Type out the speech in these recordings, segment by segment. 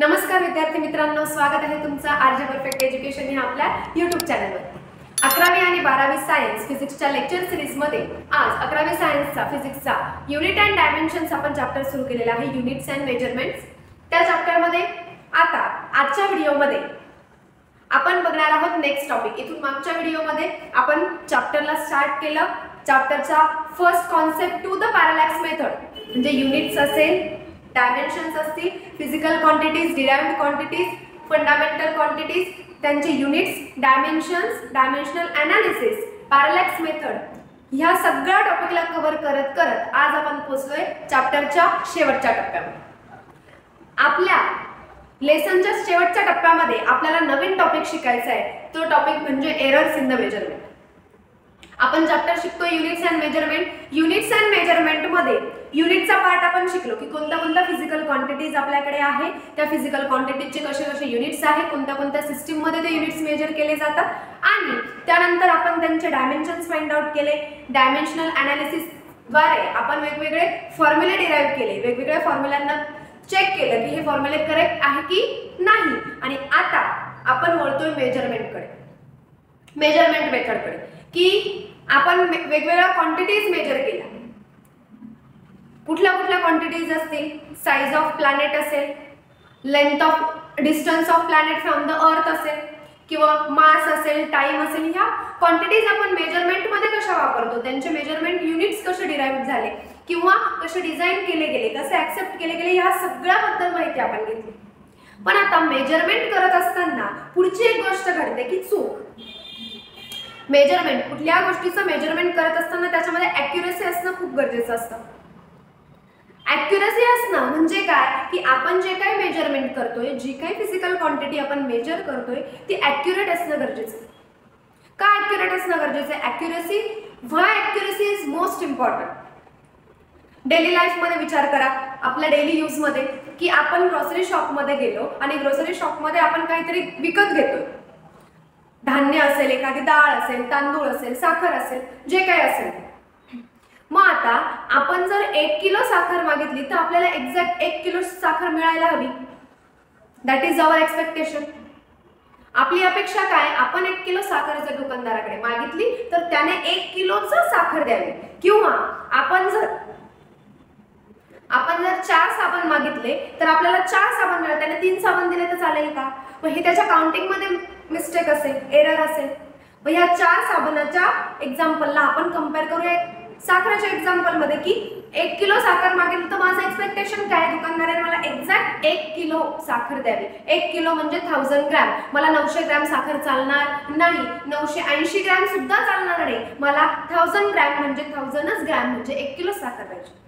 नमस्कार विद्यार्थी मित्रांनो, स्वागत आहे तुमचं आरजे परफेक्ट एज्युकेशन या आपल्या YouTube चॅनलवर। 11वी आणि 12वी सायन्स फिजिक्सच्या लेक्चर सीरीज मध्ये आज 11वी सायन्सचा फिजिक्सचा युनिट अँड डायमेन्शन्स आपण चॅप्टर सुरू केलेला आहे, युनिट्स अँड मेजरमेंट्स। त्या चॅप्टर मध्ये आता आजच्या व्हिडिओ मध्ये आपण बघणार आहोत नेक्स्ट टॉपिक। इथून मागच्या व्हिडिओ मध्ये आपण चॅप्टरला स्टार्ट केलं, चॅप्टरचा first concept to the parallax method, म्हणजे युनिट्स असेल, डायमेन्शन्स असतील, physical quantities, derived quantities, fundamental quantities, त्यांचे units, dimensions, dimensional analysis, parallax method, ह्या सगळ्या टॉपिकला कव्हर करत करत आज आपण पोहोचलोय चॅप्टरच्या शेवटच्या टप्प्यावर। आपल्या लेसनच्या शेवटच्या टप्प्यामध्ये आपल्याला नवीन टॉपिक शिकायचा आहे, तो टॉपिक म्हणजे एरर्स इन द मेजरमेंट। आपण चॅप्टर शिकतो units and measurement. Units and measurement मध्ये युनिटचा पार्ट आपण शिकलो की कोणत्या कोणत्या फिजिकल क्वांटिटीज आपल्याकडे आहे, त्या फिजिकल क्वांटिटीजचे कसे कसे युनिट्स आहेत, कोणत्या कोणत्या सिस्टीम मध्ये ते युनिट्स मेजर केले जातात, आणि त्यानंतर आपण त्यांचे डायमेन्शन्स फाइंड आउट केले। डायमेन्शनल एनालिसिस द्वारे आपण वेगवेगळे फॉर्म्युले डिराइव्ह केले, वेगवेगळ्या फॉर्म्युलांना चेक केलं की हे फॉर्म्युले करेक्ट आहे की नाही, आणि आता आपण वळतोय मेजरमेंटकडे, मेजरमेंट मेथडकडे, की आपण वेगवेगळ्या क्वांटिटीज मेजर केल्या। कुठल्या कुठल्या क्वांटिटीज असतील, साइज ऑफ प्लॅनेट असेल, length of distance of planet from the earth असेल, किंवा मास असेल, टाइम असेल, ह्या क्वांटिटीज आपण मेजरमेंट मध्ये कशा वापरतो, त्यांचे मेजरमेंट युनिट्स कसे डिराइव्ह झाले किंवा कसे डिझाइन केले गेले, कसे ऍक्सेप्ट केले गेले, ह्या सगळ्याबद्दल माहिती आपण घेतली। पण आता मेजरमेंट करत असताना पुढची एक गोष्ट घडते की चूक। मेजरमेंट, कुठल्या गोष्टीचं मेजरमेंट करत असताना त्याच्यामध्ये ॲक्युरसी असणं खूप गरजेचं असतं। ॲक्युरसी असणं म्हणजे काय की आपण जे काही मेजरमेंट करतोय, जी काही फिजिकल क्वांटिटी आपण मेजर करतोय, ती ॲक्युरेट असणं गरजेचं आहे। का ॲक्युरेट असणं गरजेचं आहे? Accuracy, why accuracy is most important. Daily life मध्ये विचार करा, आपल्या डेली यूज मध्ये, की आपण ग्रोसरी शॉप मध्ये गेलो आणि ग्रोसरी शॉप मध्ये आपण काहीतरी विकत घेतोय, धान्य असेल, एखादी डाळ असेल, तांदूळ असेल, साखर असेल, जे काही असेल। मग आता आपण जर 1 किलो साखर मागितली तर आपल्याला एक्झॅक्ट 1 किलो साखर मिळायला हवी, दॅट इज अवर एक्सपेक्टेशन। आपली अपेक्षा काय, आपण 1 किलो साखर जर दुकानदाराकडे मागितली तर त्याने 1 किलोच साखर द्यावी, किंवा आपण जर 4 साबण मागितले तर आपल्याला 4 साबण मिळाले, त्याने 3 साबण दिले तर चालेल का? मग हे त्याच्या काउंटिंग मध्ये मिस्टेक असेल, एरर असेल। मग ह्या 4 साबणाच्या एक्झाम्पलला आपण कंपेअर करूया साखरेच्या एक्झाम्पल मध्ये, की 1 किलो साखर मागितली तर माझं एक्सपेक्टेशन काय, दुकानदाराने मला एक्झॅक्ट 1 किलो साखर द्यावी। 1 किलो म्हणजे 1000 ग्रॅम, मला 900 ग्रॅम साखर चालणार नाही, 980 ग्रॅम सुद्धा चालणार नाही, मला 1000 ग्रॅम म्हणजे 1000च ग्रॅम म्हणजे 1 किलो साखर पाहिजे।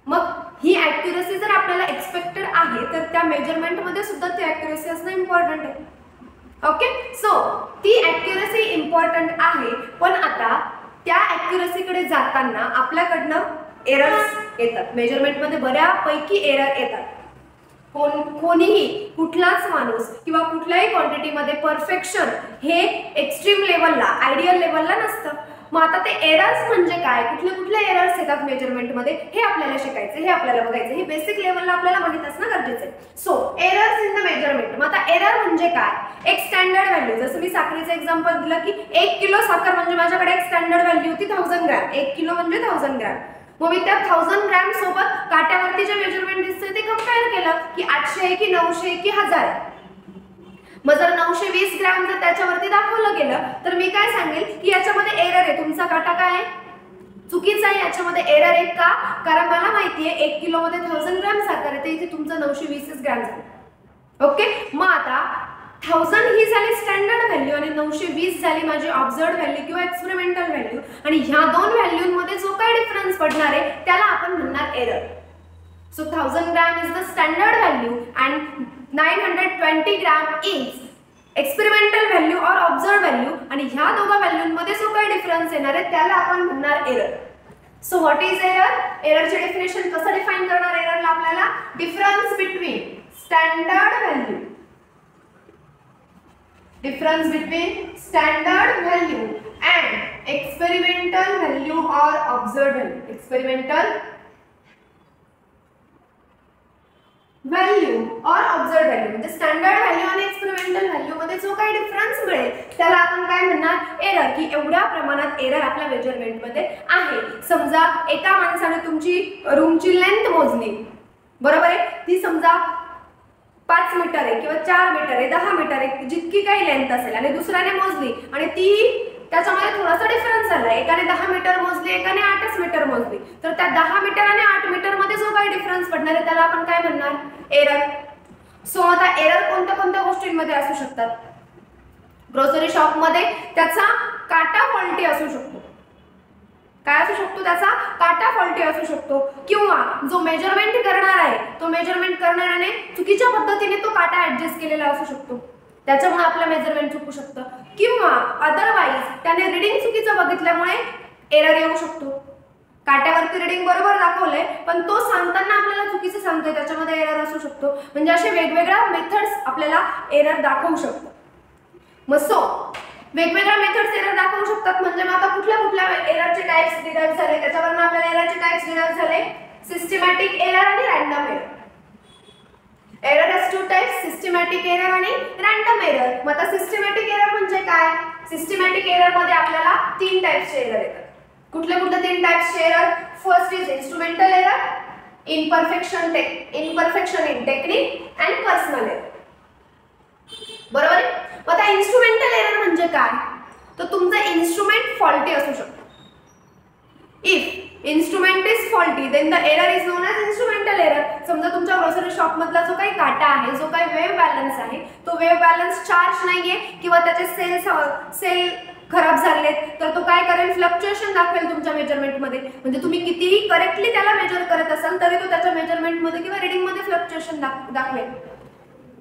मग ही ॲक्युरसी जर आपल्याला एक्सपेक्टेड आहे तर त्या मेजरमेंट मध्ये सुद्धा ती ॲक्युरसी असणं इम्पॉर्टंट आहे। ओके, सो ती ॲक्युरसी इम्पॉर्टंट आहे, पण आता त्या ॲक्युरसीकडे जाताना आपल्याकडनं एरर्स येतात। मेजरमेंट मध्ये बऱ्यापैकी एरर येतात। कोणीही, कुठलाच माणूस किंवा कुठल्याही क्वांटिटी मध्ये परफेक्शन हे एक्स्ट्रीम लेवलला, आयडियल लेवलला नसतं। मग आता ते एरर्स म्हणजे काय, कुठले कुठले एरर्स येतात मेजरमेंट मध्ये, हे आपल्याला शिकायचं, हे आपल्याला बघायचं, हे बेसिक लेवलला आपल्याला माहित असणं गरजेचं आहे। So errors in the measurement. मग आता एरर म्हणजे काय, एक स्टँडर्ड व्हॅल्यू, जसं मी साखरेचं एक्झाम्पल दिलं की 1 किलो साखर म्हणजे माझ्याकडे एक स्टँडर्ड व्हॅल्यू होती 1000 ग्रॅम, 1 किलो म्हणजे 1000 ग्रॅम। मग मी त्या 1000 ग्रॅम सोबत काट्यावरती जे मेजरमेंट दिसतंय ते कंपेअर केलं की 800 आहे की 900 आहे की 1000 आहे। मग जर 920 ग्रॅम जर त्याच्यावरती दाखवलं गेलं तर मी काय सांगेल की याच्यामध्ये एरर आहे, तुमचा काटा काय आहे, चुकीचा आहे, याच्यामध्ये एरर आहे। का? कारण मला माहिती आहे 1 किलो मध्ये 1000 ग्रॅम साखर आहे, इथे तुमचं 920 ग्रॅम झालं। ओके, मग आता 1000 ही झाली स्टँडर्ड व्हॅल्यू आणि 920 झाली माझी ऑब्झर्व्ड व्हॅल्यू किंवा एक्सपेरिमेंटल व्हॅल्यू, आणि ह्या दोन व्हॅल्यूमध्ये जो काही डिफरन्स पडणार आहे त्याला आपण म्हणणार error. So 1000 gram is the standard value and 920 gram is experimental value और ऑब्झर्व्ड व्हॅल्यू, आणि ह्या दोघा व्हॅल्यूमध्ये जो काही डिफरन्स येणार आहे त्याला आपण म्हणणार error. So what is error? एररचे डेफिनेशन कसं डिफाइन करणार एररला आपल्याला? Difference between standard value, difference between standard value and experimental value or observed value. Experimental value or observed जो काही डिफरन्स मिळेल त्याला आपण काय म्हणणार, एरर, की एवढ्या प्रमाणात एरर आपल्या मेजरमेंटमध्ये आहे. समजा एका माणसाने तुमची रूमची लेंथ मोजली, बरोबर आहे, ती समजा 5 मीटर आहे किंवा 4 मीटर आहे, 10 मीटर आहे, जितकी काही लेंथ असेल, आणि दुसऱ्याने मोजली आणि ती त्याच्यामध्ये थोडासा डिफरन्स आला, एकाने 10 मीटर मोजली, एकाने 8 मीटर मोजली, तर त्या 10 मीटर आणि 8 मीटर मध्ये जो काही डिफरन्स पडणार आहे त्याला आपण काय म्हणणार, एरर. सो आता एरर कोणत्या कोणत्या गोष्टींमध्ये असू शकतात. ग्रोसरी शॉप मध्ये त्याचा काटा फॉल्टी असू शकतो. काय असू शकतो, त्याचा काटा फॉल्टी असू शकतो, किंवा जो मेजरमेंट करणार आहे तो मेजरमेंट करणाऱ्याने चुकीच्या पद्धतीने तो काटा ऍडजस्ट केलेला असू शकतो, त्याच्यामुळे आपलं मेजरमेंट चुकू शकतं, किंवा अदरवाईज त्याने रीडिंग चुकीचं बघितल्यामुळे एरर येऊ शकतो. काट्यावरती रीडिंग बरोबर दाखवलंय पण तो सांगताना आपल्याला चुकीचं सांगतोय, त्याच्यामध्ये एरर असू शकतो. म्हणजे असे वेगवेगळ्या मेथड्स आपल्याला एरर दाखवू शकतात. मग सो वेगवेगळ्या मेथड्स एरर दाखवू शकतात. म्हणजे मग आता कुठल्या कुठल्या एररचे टाइप्स डिराइव्ह झाले, त्याच्यावरून आपल्याला एररचे टाइप्स डिराइव्ह झाले, सिस्टमॅटिक एरर आणि random error. Error has two types, systematic error आणि रॅन्डम एरर. मग आता सिस्टमॅटिक एरर म्हणजे काय, सिस्टमॅटिक एरर मध्ये आपल्याला 3 टाइप्सचे एरर येतात. कुठले कुठले 3 टाइप्सचे error, first is instrumental error, imperfection in technique and personal error. बरोबर आहे. मग आता इन्स्ट्रुमेंटल एरर म्हणजे काय, तर तुमचं इन्स्ट्रुमेंट फॉल्टी असू शकतं. If instrument is faulty then the error is known as instrumental error. समजा तुमच्या ग्रोसरी शॉप मधला जो काही काटा आहे, जो काही वेव्ह बॅलन्स आहे, तो वेव्ह बॅलन्स चार्ज नाहीये किंवा त्याचे सेल खराब झाले, तर तो काय करेल, फ्लक्च्युएशन दाखवेल तुमच्या मेजरमेंट मध्ये. म्हणजे तुम्ही कितीही करेक्टली त्याला मेजर करत असाल तरी तो त्याच्या मेजरमेंट मध्ये किंवा रीडिंग मध्ये फ्लक्च्युएशन दाखवेल.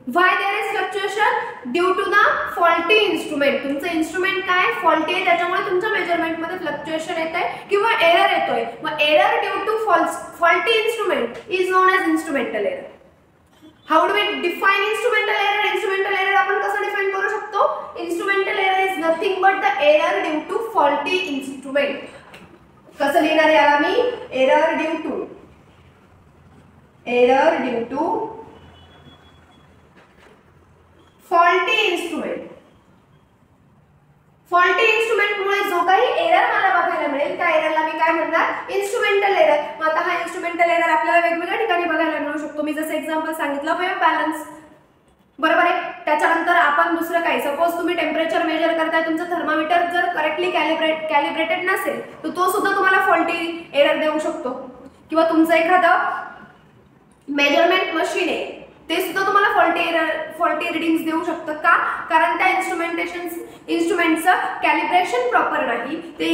Why there is fluctuation? Due to the faulty instrument. तुमचं इन्स्ट्रुमेंट काय फॉल्टी आहे, त्याच्यामुळे तुमच्या मेजरमेंट मध्ये फ्लक्च्युएशन येत आहे किंवा एरर येतोय. मग error due to faulty instrument is known as instrumental error. How do we define instrumental error? Instrumental error आपण कसं डिफाइन करू शकतो, instrumental error is nothing but the error due to faulty instrument. कसं लिहिणार याला मी, error due to faulty instrument. Faulty instrument मुळे जो काही एरर मला बघायला मिळेल त्या एररला मी काय म्हणणार, इन्स्ट्रुमेंटल एरर. मग आता हा इन्स्ट्रुमेंटल एरर आपल्याला वेगवेगळ्या ठिकाणी बघायला मिळू शकतो. मी जसं एक्झाम्पल सांगितलं, वेव्ह बॅलन्स, बरोबर आहे. त्याच्यानंतर आपण दुसरं काही, सपोज तुम्ही टेम्परेचर मेजर करताय, तुमचं थर्मामीटर जर करेक्टली कॅलिब्रेटेड नसेल तर तो सुद्धा तुम्हाला फॉल्टी एरर देऊ शकतो. किंवा तुमचं एखादं मेजरमेंट मशीन आहे, ते सुद्धा तुम्हाला फॉल्टी रीडिंग्स देऊ शकतं. का, कारण त्या इन्स्ट्रुमेंटचं कॅलिब्रेशन प्रॉपर नाही, ते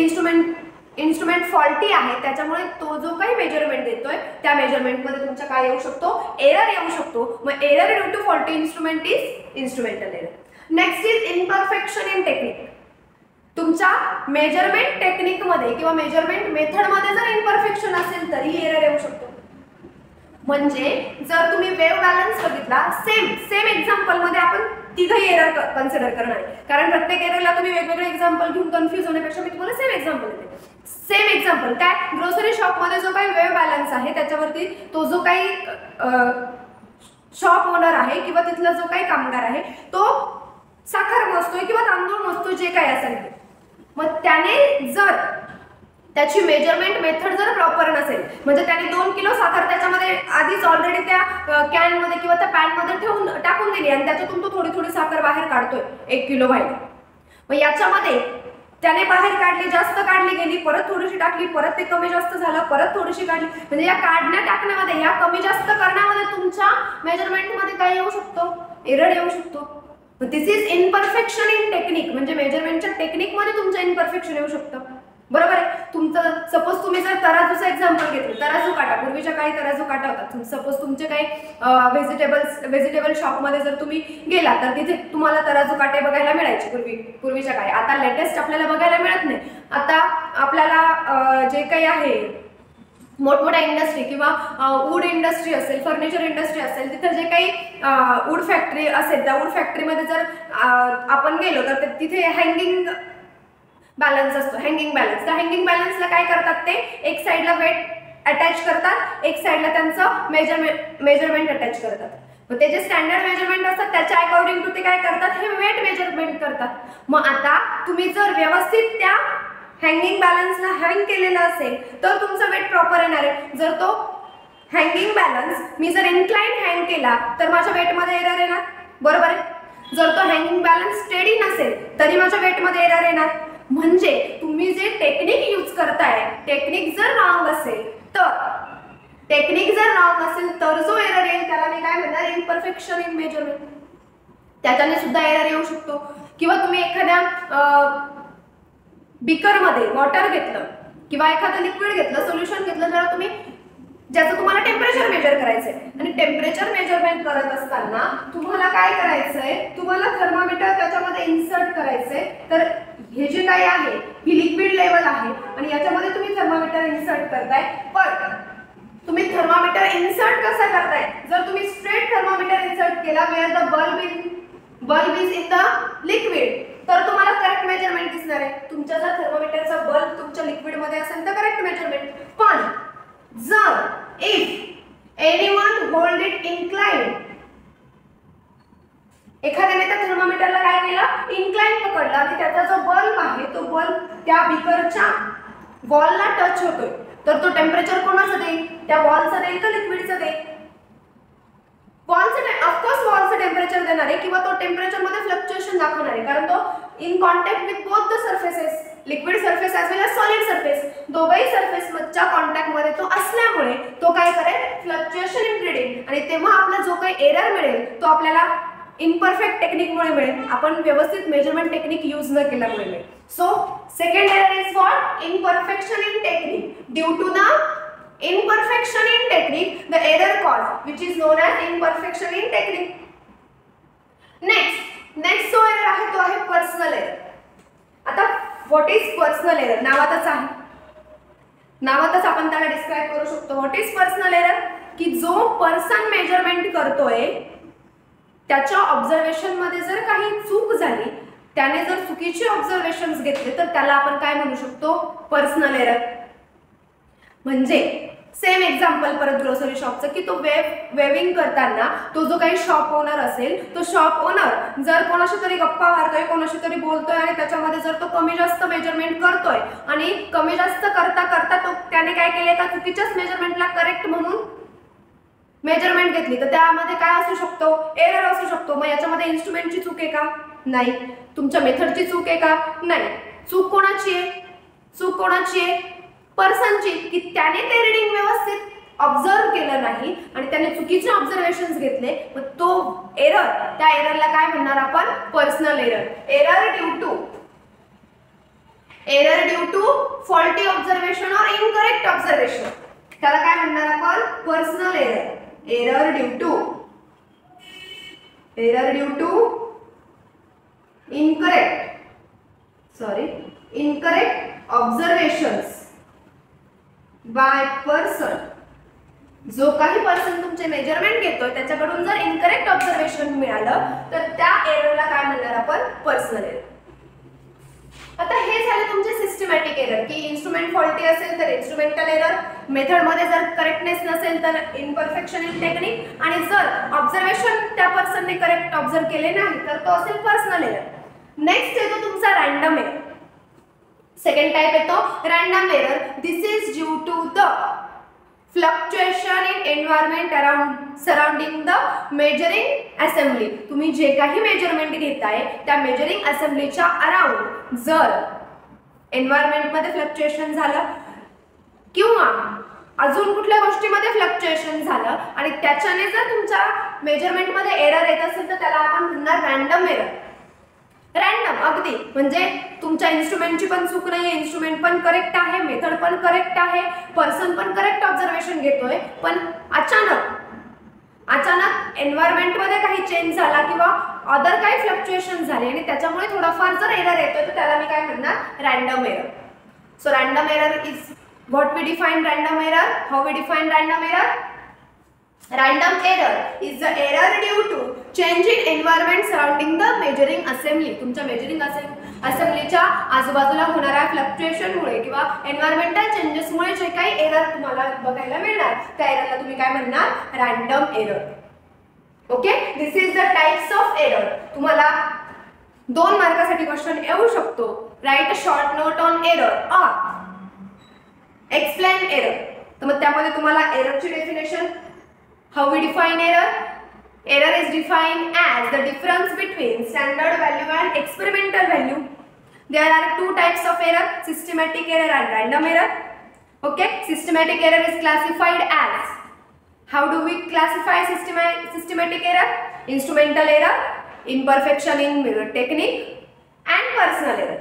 इन्स्ट्रुमेंट फॉल्टी आहे, त्याच्यामुळे तो जो काही मेजरमेंट देतोय त्या मेजरमेंटमध्ये तुमच्या काय येऊ शकतो, एरर येऊ शकतो. मग error due to faulty instrument is instrumental error. Next is imperfection in technique. तुमच्या मेजरमेंट टेक्निकमध्ये किंवा मेजरमेंट मेथडमध्ये जर इम्परफेक्शन असेल तरी एरर येऊ शकतो. म्हणजे जर तुम्ही वेव्ह बॅलन्स बघितला, सेम एक्झाम्पल मध्ये आपण तिघही एरर कन्सिडर करणार आहे, कारण प्रत्येक एररला तुम्ही वेगवेगळे एक्झाम्पल घेऊन कन्फ्युज होण्यापेक्षा मी तुम्हाला सेम एक्झाम्पल देते. सेम एक्झाम्पल काय, ग्रोसरी शॉप मध्ये जो काही वेव्ह बॅलन्स आहे त्याच्यावरती तो जो काही शॉप ओनर आहे किंवा तिथला जो काही कामगार आहे तो साखर मोजतोय किंवा तांदूळ मोजतोय, जे काही असेल ते. मग त्याने जर त्याची मेजरमेंट मेथड जर प्रॉपर नसेल, म्हणजे त्याने 2 किलो साखर त्याच्यामध्ये आधीच ऑलरेडी त्या कॅन मध्ये किंवा त्या पॅन मध्ये टाकून दिली आणि त्याच्यातून तो थोडी थोडी साखर बाहेर काढतोय 1 किलो व्हायला. मग याच्यामध्ये त्याने बाहेर काढली, जास्त काढली गेली, परत थोडीशी टाकली, परत ते कमी जास्त झालं, परत थोडीशी काढली, म्हणजे या काढण्या टाकण्यामध्ये, या कमी जास्त करण्यामध्ये तुमच्या मेजरमेंट मध्ये काय येऊ शकतो, एरर येऊ शकतो. दिस इज इम्परफेक्शन इन टेक्निक. म्हणजे मेजरमेंटच्या टेक्निक मध्ये तुमचं इम्परफेक्शन येऊ शकतं. बरोबर आहे. तुमचं सपोज तुम्ही जर तराजूचं एक्झाम्पल घेतलं, तराजू काटा, पूर्वीच्या काळी तराजू काटा होता. सपोज तुमचे काही व्हेजिटेबल शॉपमध्ये जर तुम्ही गेला तर तिथे तुम्हाला तराजू काटे बघायला मिळायचे पूर्वीच्या काळी. आता लेटेस्ट आपल्याला बघायला मिळत नाही. आता आपल्याला जे काही आहे मोठमोठ्या इंडस्ट्री किंवा वूड इंडस्ट्री असेल, फर्निचर इंडस्ट्री असेल, तिथे जे काही वूड फॅक्टरी असेल, त्या वूड फॅक्टरीमध्ये जर आपण गेलो तर तिथे हँगिंग बॅलन्स असतो, हँगिंग बॅलन्स. त्या हँगिंग बॅलन्सला काय करतात, ते एक साईडला वेट अटॅच करतात, एक साईडला त्यांचं मेजरमेंट अटॅच करतात. मग ते जे स्टँडर्ड मेजरमेंट असतात त्याच्या अकॉर्डिंग टू ते काय करतात, हे वेट मेजरमेंट करतात. मग आता तुम्ही जर व्यवस्थित त्या हँगिंग बॅलन्सला हँग केलेलं असेल तर तुमचं वेट प्रॉपर येणार आहे. जर तो हँगिंग बॅलन्स मी जर इन्क्लाइन हँग केला तर माझ्या वेटमध्ये एरर येणार, बरोबर आहे. जर तो हँगिंग बॅलन्स स्टेडी नसेल तरी माझ्या वेटमध्ये एरर येणार. म्हणजे तुम्ही जे टेक्निक यूज करताय, टेक्निक जर रॉंग असेल तर जो एरर येईल त्याला मी काय म्हणणार, इम्परफेक्शन इन मेजरमेंट. त्याच्याने सुद्धा एरर येऊ शकतो. किंवा तुम्ही एखाद्या बीकरमध्ये वॉटर घेतलं किंवा एखादं लिक्विड घेतलं, सोल्युशन घेतलं, जर तुम्ही ज्याचं तुम्हाला टेम्परेचर मेजर करायचंय आणि टेम्परेचर मेजरमेंट करत असताना तुम्हाला काय करायचंय, तुम्हाला थर्मामीटर त्याच्यामध्ये इन्सर्ट करायचंय. तर हे जे काही आहे ही लिक्विड लेवल आहे आणि याच्यामध्ये तुम्ही थर्मामीटर इन्सर्ट करताय. पण तुम्ही थर्मामीटर इन्सर्ट कसं करताय, जर तुम्ही स्ट्रेट थर्मामीटर इन्सर्ट केला where the bulb is in the liquid तर तुम्हाला करेक्ट मेजरमेंट दिसणार आहे. तुमच्या जर थर्मामीटरचा बल्ब तुमच्या लिक्विड मध्ये असेल तर करेक्ट मेजरमेंट. पण जर if anyone hold it inclined, एखाद्याने त्या थर्मामीटरला काय केलं, इन्क्लाइन पकडला आणि त्याचा जो बल्ब आहे तो बल्ब त्या बीकरच्या वॉलला टच होतोय, तर तो टेम्परेचर कोणाचं देईल, त्या वॉलचं देईल का लिक्विडचं देईल? ऑफकोर्स वॉलचं टेम्परेचर देणार आहे किंवा तो टेम्परेचर मध्ये फ्लक्च्युएशन दाखवणार आहे, कारण तो in contact with both the surfaces, liquid surface as well as solid surface, दोघही सरफेसच्या कॉन्टॅक्ट मध्ये तो असल्यामुळे तो काय करेल, फ्लक्च्युएशन इन रीडिंग. आणि तेव्हा आपला जो काही एरर मिळेल तो आपल्याला इम्परफेक्ट टेक्निकमुळे मिळेल, आपण व्यवस्थित मेजरमेंट टेक्निक यूज न केल्यामुळे मिळेल. So second error is what, imperfection in technique. Due to the imperfection in technique the error caused which is known as imperfection in technique. next जो error आहे तो आहे पर्सनल एरर. आता what is personal error, नावातच आहे, नावातच आपण त्याला डिस्क्राइब करू शकतो. व्हॉट इज पर्सनल एरर, की जो पर्सन मेजरमेंट करतोय त्याच्या ऑब्झर्वेशन मध्ये जर काही चूक झाली, त्याने जर चुकीचे ऑब्झर्वेशन्स घेतले तर त्याला आपण काय म्हणू शकतो, पर्सनल एरर. म्हणजे सेम एक्झाम्पल परत ग्रोसरी शॉपचं, की तो वेविंग करताना तो जो काही शॉप ओनर असेल तो शॉप ओनर जर कोणाशी तरी गप्पा मारतोय, कोणाशी तरी बोलतोय आणि त्याच्यामध्ये जर तो कमी जास्त मेजरमेंट करतोय आणि कमी जास्त करता करता तो त्याने काय केले, का चुकीच्याच मेजरमेंटला करेक्ट म्हणून मेजरमेंट घेतली, तर त्यामध्ये काय असू शकतो, एरर असू शकतो. मग याच्यामध्ये इन्स्ट्रुमेंटची चूक आहे का, नाही. तुमच्या मेथडची चूक आहे का, नाही. चूक कोणाची आहे, चूक कोणाची आहे, पर्सनची, की त्याने ते रीडिंग व्यवस्थित ऑब्झर्व केलं नाही आणि त्याने चुकीचे ऑब्झर्वेशन्स घेतले. मग तो एरर, त्या एररला काय म्हणणार आपण, personal error. Error due to faulty observation और इनकरेक्ट ऑब्झर्वेशन, त्याला काय म्हणणार आपण, personal error. Error due to incorrect observations by person. जो काही पर्सन तुमचे मेजरमेंट घेतोय त्याच्याकडून जर इनकरेक्ट ऑब्झर्वेशन मिळालं तर त्या एररला काय म्हणणार आपण, पर्सनल एरर. आता हे झाले तुमचे सिस्टमॅटिक एरर, की इन्स्ट्रुमेंट फॉल्टी असेल तर इन्स्ट्रुमेंटल एरर, मेथड मध्ये जर करेक्टनेस नसेल तर इम्परफेक्शन इन टेक्निक, आणि जर ऑब्झर्वेशन त्या पर्सनने करेक्ट ऑब्झर्व केले नाही तर तो असेल पर्सनल एरर. नेक्स्ट येतो तुमचा रँडम एरर. सेकंड टाइप येतो random error. This is due to the fluctuation in environment around surrounding the measuring assembly. तुम्ही जे काही मेजरमेंट घेताय त्या मेजरिंग असेंब्लीच्या अराउंड जर एन्व्हायरमेंटमध्ये फ्लक्च्युएशन झालं किंवा अजून कुठल्या गोष्टीमध्ये फ्लक्च्युएशन झालं आणि त्याच्याने जर तुमच्या मेजरमेंटमध्ये एरर येत असेल तर त्याला आपण म्हणणार रँडम एरर. रँडम अगदी, म्हणजे तुमच्या इन्स्ट्रुमेंटची पण चूक नाही, इन्स्ट्रुमेंट पण करेक्ट आहे, मेथड पण करेक्ट आहे, पर्सन पण करेक्ट ऑब्झर्वेशन घेतोय, पण अचानक एन्व्हायरमेंटमध्ये काही चेंज झाला किंवा अदर काही फ्लक्च्युएशन झाले आणि त्याच्यामुळे थोडाफार जर एरर येतोय तर त्याला मी काय म्हणणार, random error. So random error is what we define random error. How we define random error. Random error is the error due to change in environment surrounding the measuring assembly. तुमच्या measuring असेंब्लीच्या आजूबाजूला होणाऱ्या फ्लक्च्युएशनमुळे किंवा environmental चेंजेसमुळे जे काही error तुम्हाला बघायला मिळणार त्या एररला तुम्ही काय म्हणणार, random error. Okay, this is the types of error. तुम्हाला 2 मार्कासाठी क्वेश्चन येऊ शकतो. Write a short note on error or explain error. तर मग त्यामध्ये तुम्हाला एररची definition, how we define error. Error is defined as the difference between standard value and experimental value. There are 2 types of error, systematic error and random error. Okay, systematic error is classified as, how do we classify systematic error? Instrumental error, imperfection in technique and personal error.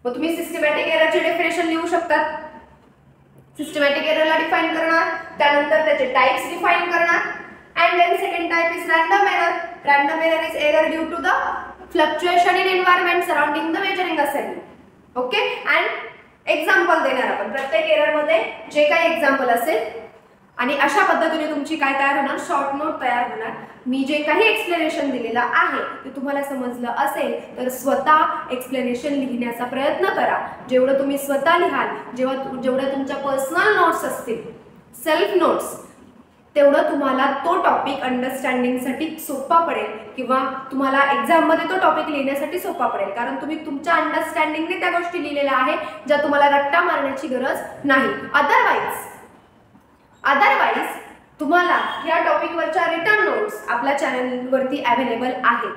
मग तुम्ही systematic एररची definition लिहू शकतात. Systematic एररला define करणार, त्यानंतर त्याचे types define करणार. And then second type is random error. Random error is error due to the fluctuation in environment surrounding the measuring assembly. Okay, and example देणार आपण प्रत्येक एरर मध्ये जे काही एक्झाम्पल असेल आणि अशा पद्धतीने तुमची काय तयार होणार, शॉर्ट नोट तयार होणार. मी जे काही एक्सप्लेनेशन दिलेलं आहे ते तुम्हाला समजलं असेल तर स्वतः एक्सप्लेनेशन लिहिण्याचा प्रयत्न करा. जेवढं तुम्ही स्वतः लिहाल, जेवढं तुमच्या पर्सनल नोट्स असतील, सेल्फ नोट्स, तेवढं तुम्हाला तो टॉपिक अंडरस्टँडिंगसाठी सोपा पडेल किंवा तुम्हाला एक्झाममध्ये तो टॉपिक लिहिण्यासाठी सोपा पडेल. कारण तुम्ही तुमच्या अंडरस्टँडिंगने त्या गोष्टी लिहिलेल्या आहे ज्या तुम्हाला रट्टा मारण्याची गरज नाही. अदरवाईज तुम्हाला या टॉपिकवरच्या रिटर्न नोट्स आपल्या चॅनलवरती अवेलेबल आहेत.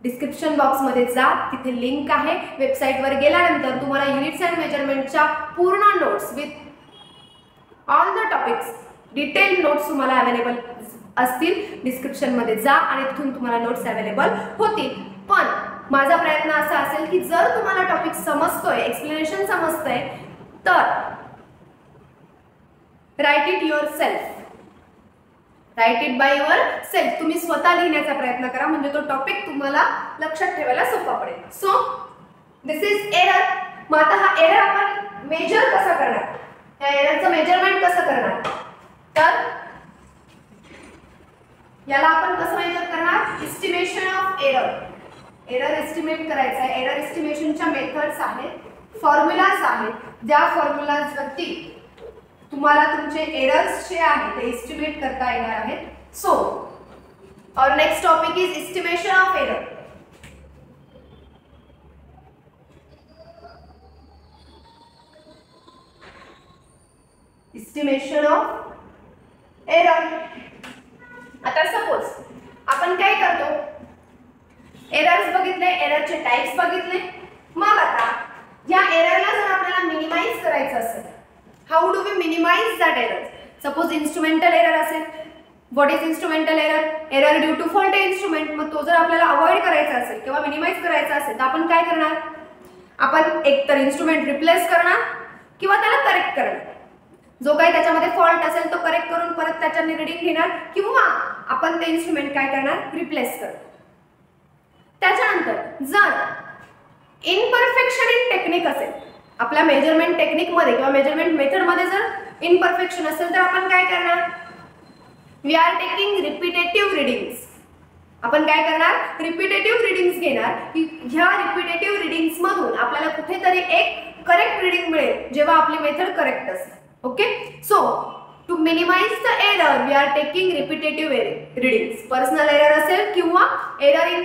डिस्क्रिप्शन बॉक्समध्ये जा, तिथे लिंक आहे. वेबसाईटवर गेल्यानंतर तुम्हाला युनिट्स अँड मेजरमेंटच्या पूर्ण notes with all the topics detail notes तुम्हाला अवेलेबल असतील. डिस्क्रिप्शनमध्ये जा आणि तिथून तुम्हाला नोट्स अवेलेबल होतील. पण माझा प्रयत्न असा असेल की जर तुम्हाला टॉपिक समजतोय, एक्सप्लेनेशन समजतंय, तर write it yourself, write it by yourself. तुम्ही स्वतः लिहिण्याचा प्रयत्न करा, म्हणजे तो टॉपिक तुम्हाला लक्षात ठेवायला सोपा पडेल. So this is error. मग आता हा एरर आपण मेजर कसा करणार, त्या एररचं मेजरमेंट कसं करणार, तर याला आपण कसं मेजर करणार, estimation of error. Error estimate करायचा आहे. एरर एस्टिमेशनच्या मेथड्स आहेत, फॉर्म्युलाज आहेत, ज्या फॉर्म्युलाज वरती तुम्हाला तुमचे एरर्स जे आहेत ते एस्टिमेट करता येणार आहेत. So our next topic is estimation of error. Estimation of error. आता सपोज आपण काय करतो, एरर्स बघितले, एररचे टाइप्स बघितले. मग आता या एररला जर आपल्याला मिनिमाइज करायचं असेल, how do we minimize that error. Suppose instrumental error असेल, what is instrumental error, error due to fault instrument. मग तो जर आपल्याला अवॉइड करायचा असेल किंवा मिनिमाइज करायचा असेल तर आपण काय करणार, आपण एकतर इन्स्ट्रुमेंट रिप्लेस करणार किंवा त्याला करेक्ट करणार. जो काही त्याच्यामध्ये फॉल्ट असेल तो करेक्ट करून परत त्याच्याने रीडिंग घेणार किंवा आपण ते इन्स्ट्रुमेंट काय करणार, रिप्लेस करणार. त्याच्यानंतर जर इनपरफेक्शन इन टेक्निक असेल, आपल्या मेजरमेंट टेक्निकमध्ये किंवा मेजरमेंट मेथडमध्ये जर इनपरफेक्शन असेल तर आपण काय करणार, we are taking repetitive readings. आपण काय करणार, रिपीटेटिव्ह रीडिंग्स घेणार की ह्या रिपीटेटिव्ह रीडिंग्स मधून आपल्याला कुठेतरी एक करेक्ट रीडिंग मिळेल जेव्हा आपली मेथड करेक्ट असेल. Okay, so to minimize the error we are taking repetitive readings. Personal error असेल किंवा error in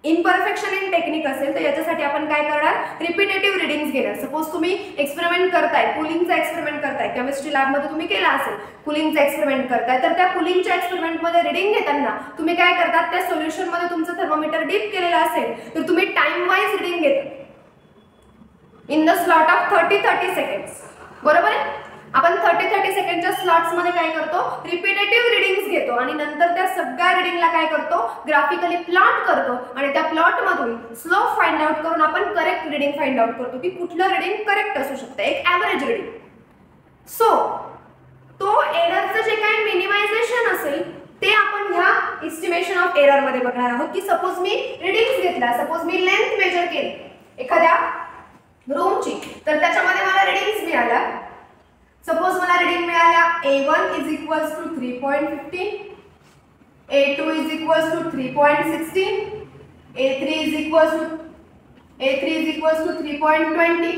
imperfection in technique असेल तर याच्यासाठी आपण काय करणार, रिपीटेटिव्ह रीडिंग्स घेणार. सपोज तुम्ही एक्सपेरिमेंट करताय, कूलिंगचा एक्सपेरिमेंट करताय, केमिस्ट्री लॅबमध्ये तुम्ही केला असेल, कूलिंगचा एक्सपेरिमेंट करताय, तर त्या कूलिंगच्या एक्सपेरिमेंटमध्ये रीडिंग घेताना तुम्ही काय करतात, त्या सोल्युशनमध्ये तुमचं थर्मोमीटर डीप केलेलं असेल तर तुम्ही टाइम वाईज रीडिंग घेता in the slot of 30 seconds. बरोबर आहे. आपण 30 सेकंडच्या स्लॉट्स मध्ये काय करतो, रिपीटेटिव्ह रीडिंग्स घेतो आणि नंतर त्या सगळ्या रीडिंगला काय करतो, ग्राफिकली प्लॉट करतो आणि त्या प्लॉट मधून स्लोप फाइंड आउट करून आपण करेक्ट रीडिंग फाइंड आउट करतो की कुठलं रीडिंग करेक्ट असू शकतं, एक ॲव्हरेज रीडिंग. सो तो एररचं जे काही मिनिमायझेशन असेल ते आपण ह्या एस्टिमेशन ऑफ एरर मध्ये बघणार आहोत. की सपोज मी रीडिंग्स घेतला, सपोज मी लेंथ मेजर केली एखाद्या रूमची, तर त्याच्यामध्ये मला रीडिंग्स मिळाल्या. सपोज मला रीडिंग मिळाल्या A1 is equals to 3.15, A2 is equals to 3.16, A3 is equals to 3.20,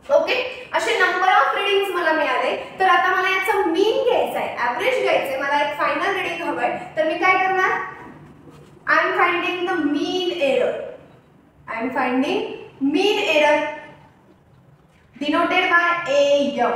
okay, असे नंबर ऑफ रीडिंग्स मला मिळाले. तर आता मला याचा मीन घ्यायचा आहे, ॲव्हरेज घ्यायचं आहे, मला एक फायनल रीडिंग हवंय. तर मी काय करणार, I am finding the mean error. I am finding mean error denoted by AM.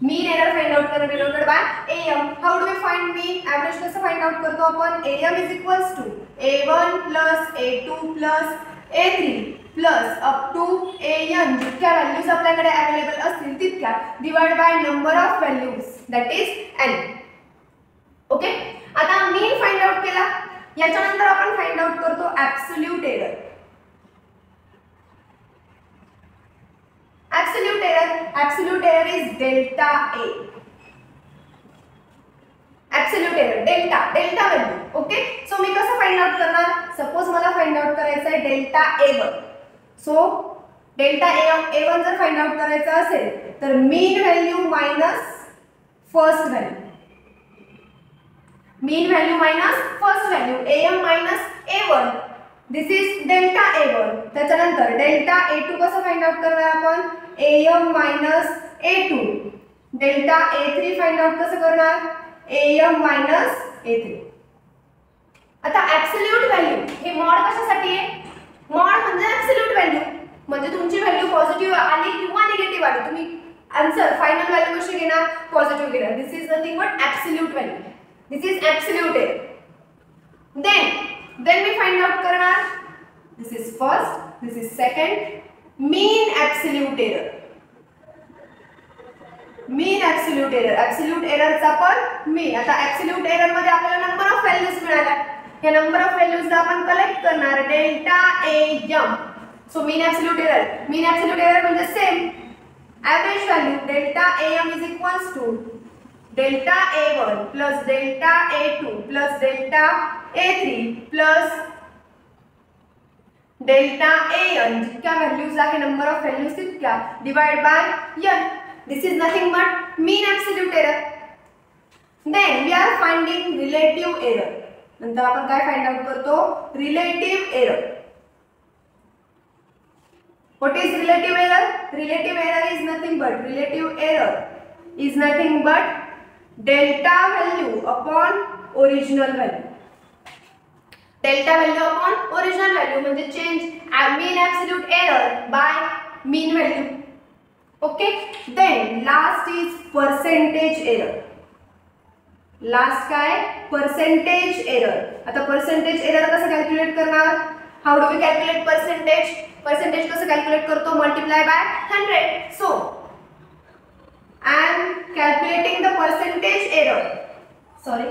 Mean error find out करणं denoted by AM. How do we find mean? Average कसं फाइंड आउट करतो आपण? AM is equals to A1 plus A2 plus A3 plus up to AN, जितक्या values आपल्याकडे available असतील तितक्या, divide by number of values that is N. Okay, आता mean find out केला. याच्यानंतर आपण फाइंड आउट करतो absolute error. Absolute error is delta A. Absolute error delta value. Okay, so मी कसं फाइंड आउट करणार? सपोज मला फाइंड आउट करायचं आहे delta A1. So delta A1 जर फाइंड आउट करायचं असेल तर mean value minus first value. Mean value minus first value, AM minus A1. This is delta A1. त्याच्यानंतर डेल्टा A2 कसं फाइंड आउट करणार आपण? AM minus A2. Delta A3 find out कसं करणार? AM minus A3. आता absolute value हे mod कशासाठी आहे? मॉड म्हणजे ॲब्सोल्यूट व्हॅल्यू, म्हणजे तुमची व्हॅल्यू पॉझिटिव्ह आली किंवा निगेटिव्ह आली, तुम्ही आन्सर फायनल व्हॅल्यू कशी घेणार? पॉझिटिव्ह घेणार. This is nothing but absolute value. This is absolute error. then we find out करणार, this is first, this is second, mean absolute error. mean absolute error, absolute error चा पण mean. आता absolute error मध्ये आपल्याला number of values मिळाल्या. हे number of values आपण collect करणार delta AM. So mean absolute error म्हणजे same average value delta AM is equals to delta A1 plus delta A2 plus delta A3 plus delta AN, जितक्या values आहे number of values तितक्या, divide by N. This is nothing but mean absolute error. Then we are finding relative error. नंतर आपण काय find out करतो? Relative error. What is relative error? Relative error is nothing but delta value upon original value. Delta value upon original value म्हणजे change mean absolute error by mean value. Okay, then last is percentage error. Last काय? Percentage error. आता percentage error कसं calculate करणार? How do we calculate percentage? Percentage कसं calculate करतो? Multiply by 100. So I am calculating the percentage error. Sorry,